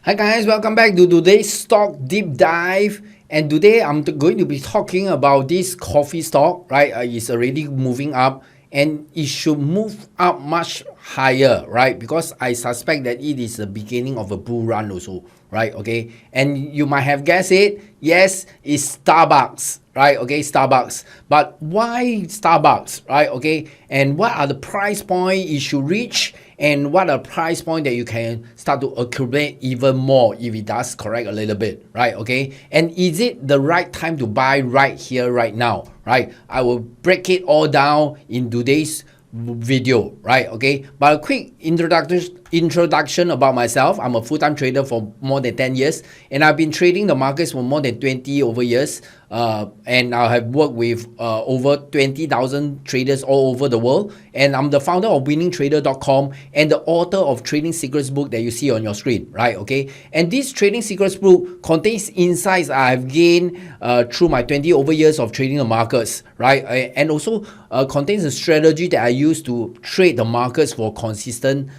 Hi guys, welcome back to today's stock deep dive. And today I'm going to be talking about this coffee stock, right? It's already moving up and it should move up much higher, right? Because I suspect that it is the beginning of a bull run also, right? Okay, and you might have guessed it. Yes, it's Starbucks, right? Okay, Starbucks. But why Starbucks, right? Okay, and what are the price point it should reach? And what a price point that you can start to accumulate even more if it does correct a little bit, right? Okay, and is it the right time to buy right here, right now, right? I will break it all down in today's video, right? Okay, but a quick introduction about myself. I'm a full-time trader for more than 10 years, and I've been trading the markets for more than 20 over years, and I have worked with over 20,000 traders all over the world, and I'm the founder of winningtrader.com and the author of Trading Secrets book that you see on your screen, right? Okay, and this Trading Secrets book contains insights I've gained through my 20 over years of trading the markets, right? And also contains a strategy that I use to trade the markets for consistent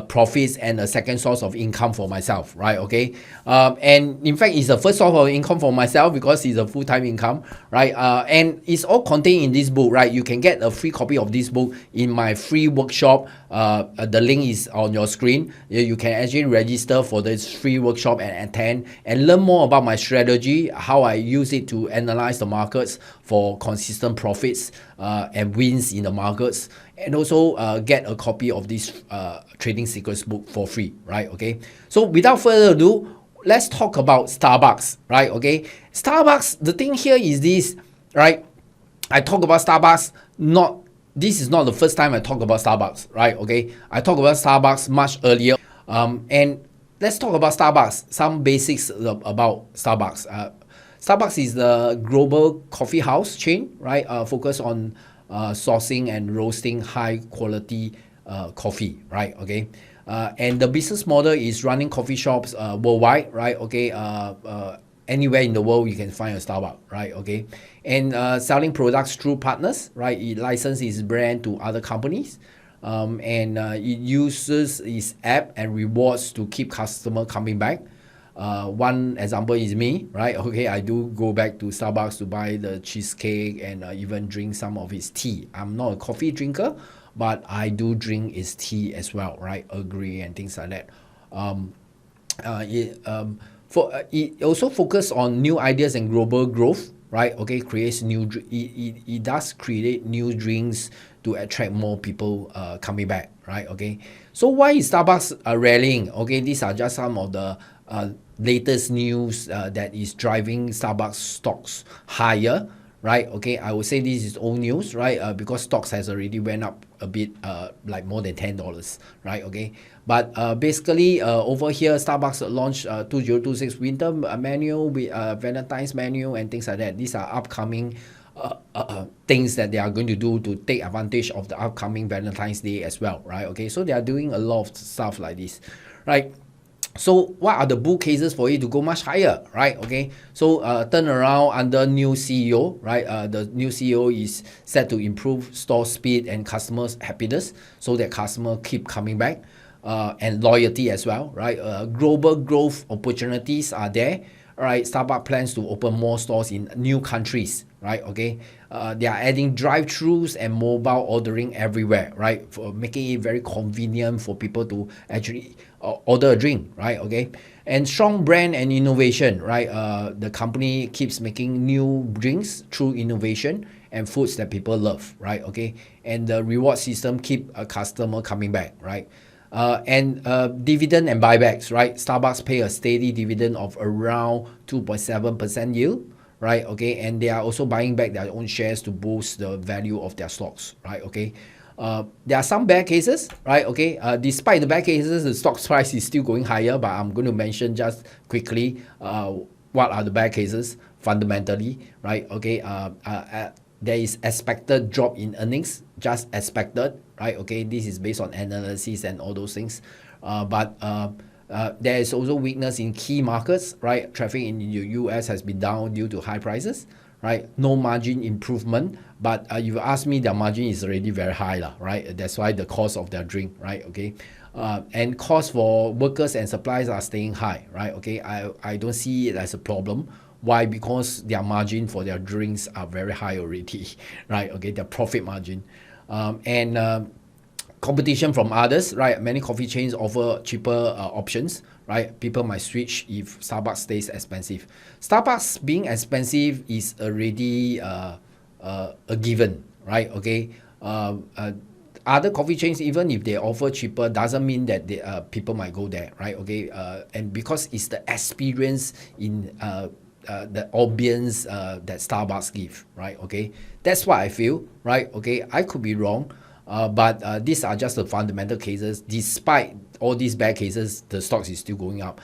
profits and a second source of income for myself, right? Okay, and in fact it's the first source of income for myself because it's a full-time income, right? And it's all contained in this book, right? You can get a free copy of this book in my free workshop. The link is on your screen. You can actually register for this free workshop and attend and learn more about my strategy, how I use it to analyze the markets for consistent profits and wins in the markets, and also get a copy of this Trading Secrets book for free, right? Okay, so without further ado, let's talk about Starbucks, right? Okay, Starbucks, the thing here is this, right? I talk about Starbucks, this is not the first time I talk about Starbucks, right? Okay, I talk about Starbucks much earlier, and let's talk about Starbucks, some basics about Starbucks. Starbucks is the global coffee house chain, right? Focus on sourcing and roasting high quality coffee, right? Okay, and the business model is running coffee shops worldwide, right? Okay, anywhere in the world you can find a Starbucks, right? Okay, and selling products through partners, right? It licenses its brand to other companies, and it uses its app and rewards to keep customer coming back. One example is me, right? Okay, I do go back to Starbucks to buy the cheesecake and even drink some of its tea. I'm not a coffee drinker, but I do drink its tea as well, right? Earl Grey and things like that. It also focus on new ideas and global growth, right? Okay, creates it does create new drinks to attract more people coming back, right? Okay, so why is Starbucks rallying? Okay, these are just some of the latest news that is driving Starbucks stocks higher, right? Okay, I would say this is old news, right? Because stocks has already went up a bit, like more than $10, right? Okay, but basically over here Starbucks launched 2026 winter menu with Valentine's menu and things like that. These are upcoming things that they are going to do to take advantage of the upcoming Valentine's Day as well, right? Okay, so they are doing a lot of stuff like this, right? So what are the bull cases for it to go much higher, right? Okay, so turn around under new CEO, right? The new CEO is set to improve store speed and customers happiness so that customer keep coming back, and loyalty as well, right? Global growth opportunities are there, right? Starbucks plans to open more stores in new countries, right? Okay, they are adding drive-thrus and mobile ordering everywhere, right? For making it very convenient for people to actually order a drink, right? Okay, and strong brand and innovation, right? The company keeps making new drinks through innovation and foods that people love, right? Okay, and the reward system keep a customer coming back, right? And dividend and buybacks, right? Starbucks pay a steady dividend of around 2.7% yield, right? Okay, and they are also buying back their own shares to boost the value of their stocks, right? Okay, there are some bear cases, right? Okay, despite the bear cases, the stock price is still going higher, but I'm going to mention just quickly what are the bear cases fundamentally, right? Okay, there is expected drop in earnings, just expected, right? Okay, this is based on analysis and all those things, but there is also weakness in key markets, right? Traffic in the US has been down due to high prices, right? No margin improvement, but if you ask me, their margin is already very high lah, right? That's why the cost of their drink, right? Okay, and cost for workers and supplies are staying high, right? Okay, I don't see it as a problem. Why? Because their margin for their drinks are very high already, right? Okay, their profit margin, and competition from others, right? Many coffee chains offer cheaper options, right? People might switch if Starbucks stays expensive. Starbucks being expensive is already a given, right? Okay. Other coffee chains, even if they offer cheaper, doesn't mean that they, people might go there, right? Okay. And because it's the experience in the ambience that Starbucks give, right? Okay. That's what I feel, right? Okay. I could be wrong. But these are just the fundamental cases. Despite all these bad cases, the stocks is still going up.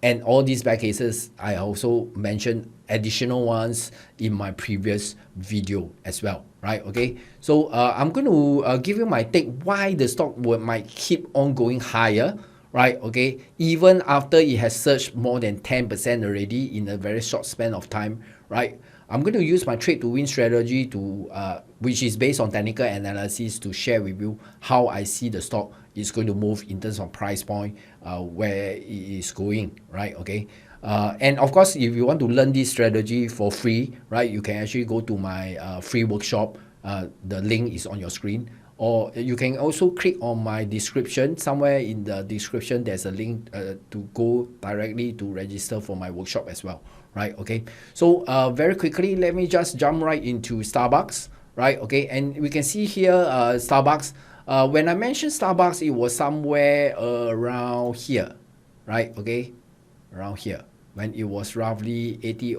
And all these bad cases, I also mentioned additional ones in my previous video as well, right? Okay, so I'm going to give you my take why the stock might keep on going higher, right? Okay, even after it has surged more than 10% already in a very short span of time, right? I'm going to use my trade to win strategy to which is based on technical analysis to share with you how I see the stock is going to move in terms of price point, where it is going, right? Okay. And of course, if you want to learn this strategy for free, right, you can actually go to my free workshop. The link is on your screen. Or you can also click on my description. Somewhere in the description, there's a link to go directly to register for my workshop as well, right? Okay, so very quickly, let me just jump right into Starbucks, right? Okay, and we can see here Starbucks. When I mentioned Starbucks, it was somewhere around here, right? Okay, around here when it was roughly 80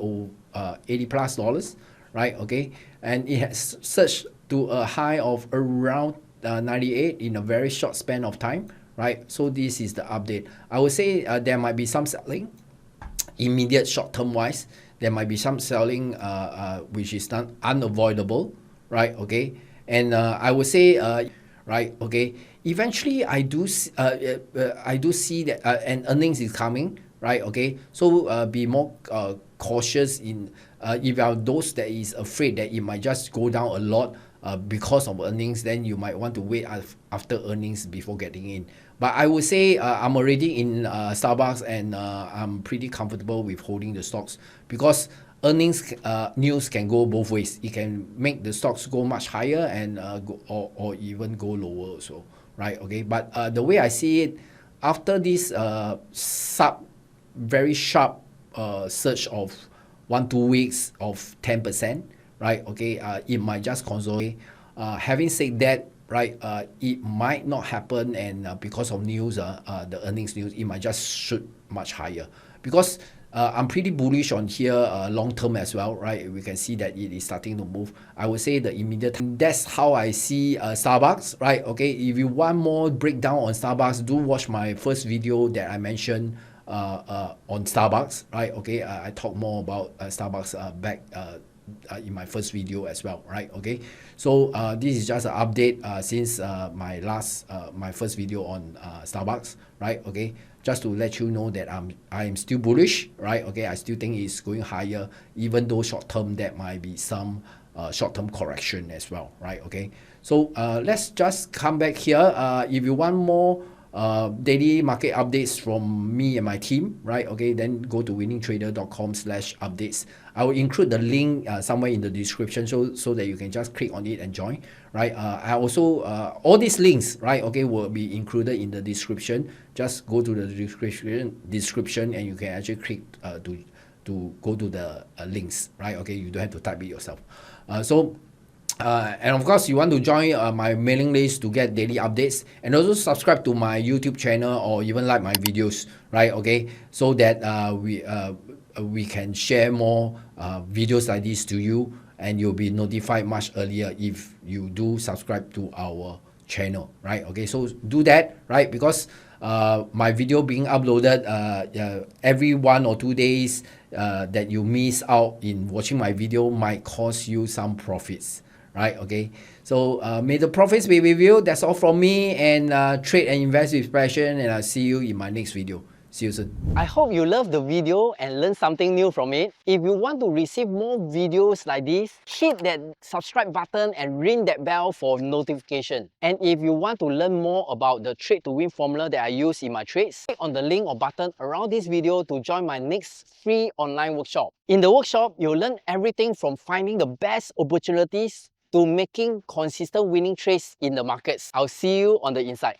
plus dollars, right? Okay, and it has surged to a high of around 98 in a very short span of time, right? So this is the update. I would say there might be some selling, immediate short-term wise. There might be some selling which is not unavoidable, right? Okay, and I would say, right? Okay, eventually I do see that and earnings is coming, right? Okay, so be more cautious in if you are those that is afraid that it might just go down a lot because of earnings, then you might want to wait after earnings before getting in. But I would say I'm already in Starbucks, and I'm pretty comfortable with holding the stocks because earnings news can go both ways. It can make the stocks go much higher and or even go lower also, right? Okay, but the way I see it, after this very sharp surge of 1-2 weeks of 10%, right? Okay, it might just consolidate. Having said that, right, it might not happen, and because of news, the earnings news, it might just shoot much higher. Because I'm pretty bullish on here long term as well, right? We can see that it is starting to move. I would say the immediate time, that's how I see Starbucks, right? Okay, if you want more breakdown on Starbucks, do watch my first video that I mentioned on Starbucks, right? Okay, I talk more about Starbucks back in my first video as well, right? Okay, so this is just an update since my first video on Starbucks, right? Okay, just to let you know that I am still bullish, right? Okay, I still think it's going higher, even though short term there might be some short-term correction as well, right? Okay, so let's just come back here. If you want more daily market updates from me and my team, right? Okay, then go to winningtrader.com/updates. I will include the link somewhere in the description so that you can just click on it and join, right? I also all these links, right? Okay, will be included in the description. Just go to the description and you can actually click to go to the links, right? Okay, you don't have to type it yourself. And of course, you want to join my mailing list to get daily updates, and also subscribe to my YouTube channel or even like my videos, right? Okay, so that we can share more videos like this to you, and you'll be notified much earlier if you do subscribe to our channel, right? Okay, so do that, right? Because my video being uploaded every 1 or 2 days that you miss out in watching my video might cost you some profits, right? Okay, so may the profits be with you. That's all from me, and trade and invest with passion, and I'll see you in my next video. See you soon. I hope you loved the video and learned something new from it. If you want to receive more videos like this, hit that subscribe button and ring that bell for notification. And if you want to learn more about the trade to win formula that I use in my trades, click on the link or button around this video to join my next free online workshop. In the workshop, you'll learn everything from finding the best opportunities to making consistent winning trades in the markets. I'll see you on the inside.